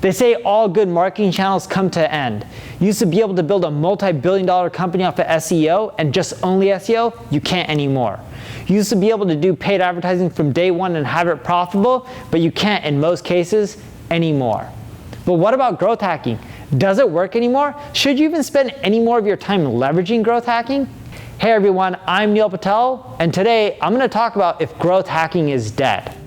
They say all good marketing channels come to an end. You used to be able to build a multi-billion-dollar company off of SEO and just only SEO. You can't anymore. You used to be able to do paid advertising from day one and have it profitable, but you can't in most cases anymore. But what about growth hacking? Does it work anymore? Should you even spend any more of your time leveraging growth hacking? Hey everyone, I'm Patel, and today I'm going to talk about if growth hacking is dead.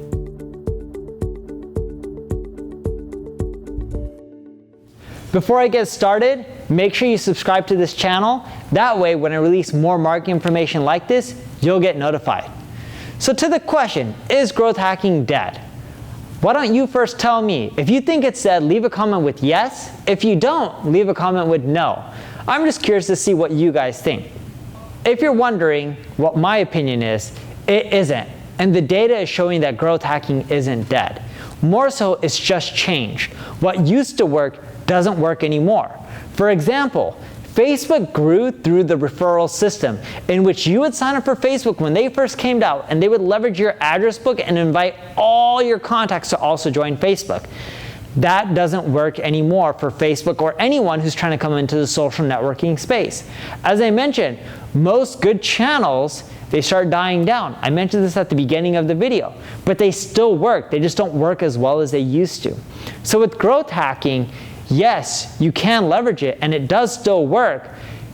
Before I get started, make sure you subscribe to this channel. That way, when I release more marketing information like this, you'll get notified. So to the question, is growth hacking dead? Why don't you first tell me? If you think it's dead, leave a comment with yes. If you don't, leave a comment with no. I'm just curious to see what you guys think. If you're wondering what my opinion is, it isn't. And the data is showing that growth hacking isn't dead. More so, it's just changed. What used to work doesn't work anymore. For example, Facebook grew through the referral system in which you would sign up for Facebook when they first came out, and they would leverage your address book and invite all your contacts to also join Facebook. That doesn't work anymore for Facebook or anyone who's trying to come into the social networking space. As I mentioned, most good channels, they start dying down. I mentioned this at the beginning of the video, but they still work. They just don't work as well as they used to. So with growth hacking, yes, you can leverage it, and it does still work.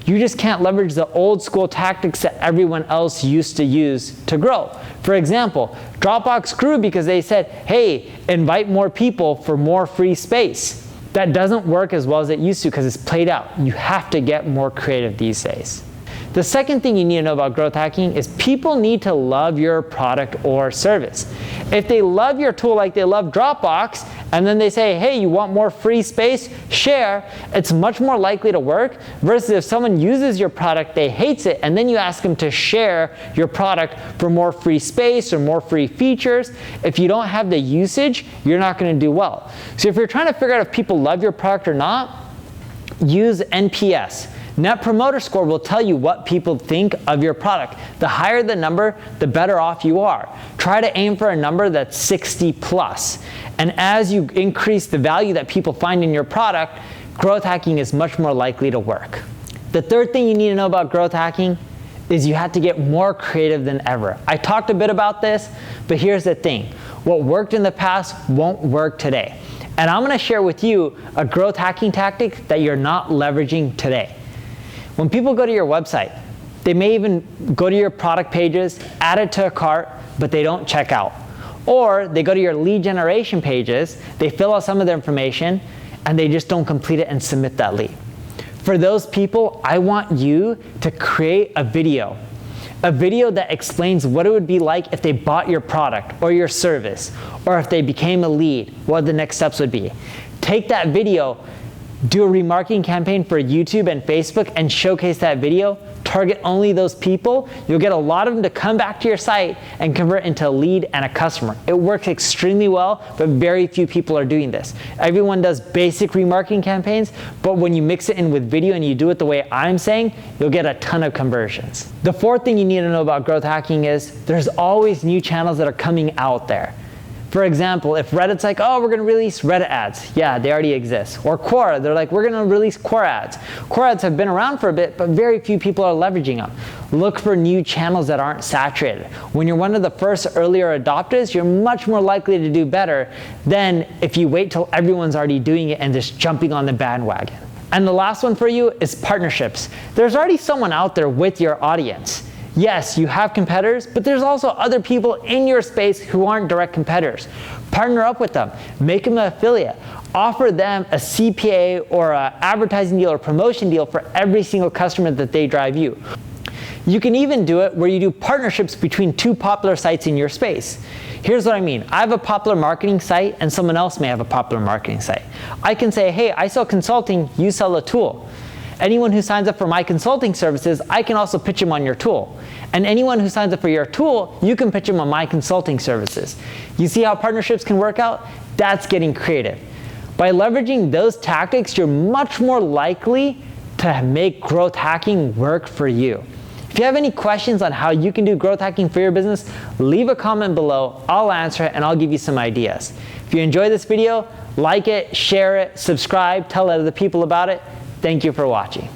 You just can't leverage the old school tactics that everyone else used to use to grow. For example, Dropbox grew because they said, hey, invite more people for more free space. That doesn't work as well as it used to because it's played out. You have to get more creative these days. The second thing you need to know about growth hacking is people need to love your product or service. If they love your tool like they love Dropbox, and then they say, hey, you want more free space? Share. It's much more likely to work versus if someone uses your product, they hates it, and then you ask them to share your product for more free space or more free features. If you don't have the usage, you're not going to do well. So if you're trying to figure out if people love your product or not, use NPS. Net Promoter Score will tell you what people think of your product. The higher the number, the better off you are. Try to aim for a number that's 60 plus. And as you increase the value that people find in your product, growth hacking is much more likely to work. The third thing you need to know about growth hacking is you have to get more creative than ever. I talked a bit about this, but here's the thing. What worked in the past won't work today. And I'm going to share with you a growth hacking tactic that you're not leveraging today. When people go to your website, they may even go to your product pages, add it to a cart, but they don't check out. Or they go to your lead generation pages, they fill out some of their information, and they just don't complete it and submit that lead. For those people, I want you to create a video that explains what it would be like if they bought your product or your service, or if they became a lead, what the next steps would be. Take that video, do a remarketing campaign for YouTube and Facebook and showcase that video. Target only those people. You'll get a lot of them to come back to your site and convert into a lead and a customer. It works extremely well, but very few people are doing this. Everyone does basic remarketing campaigns, but when you mix it in with video and you do it the way I'm saying, you'll get a ton of conversions. The fourth thing you need to know about growth hacking is there's always new channels that are coming out there. For example, if Reddit's like, oh, we're going to release Reddit ads. Yeah, they already exist. Or Quora, they're like, we're going to release Quora ads. Quora ads have been around for a bit, but very few people are leveraging them. Look for new channels that aren't saturated. When you're one of the first earlier adopters, you're much more likely to do better than if you wait till everyone's already doing it and just jumping on the bandwagon. And the last one for you is partnerships. There's already someone out there with your audience. Yes, you have competitors, but there's also other people in your space who aren't direct competitors. Partner up with them. Make them an affiliate. Offer them a CPA or an advertising deal or promotion deal for every single customer that they drive you. You can even do it where you do partnerships between two popular sites in your space. Here's what I mean. I have a popular marketing site and someone else may have a popular marketing site. I can say, hey, I sell consulting, you sell a tool. Anyone who signs up for my consulting services, I can also pitch them on your tool. And anyone who signs up for your tool, you can pitch them on my consulting services. You see how partnerships can work out? That's getting creative. By leveraging those tactics, you're much more likely to make growth hacking work for you. If you have any questions on how you can do growth hacking for your business, leave a comment below. I'll answer it and I'll give you some ideas. If you enjoyed this video, Like it, share it, subscribe, tell other people about it. Thank you for watching.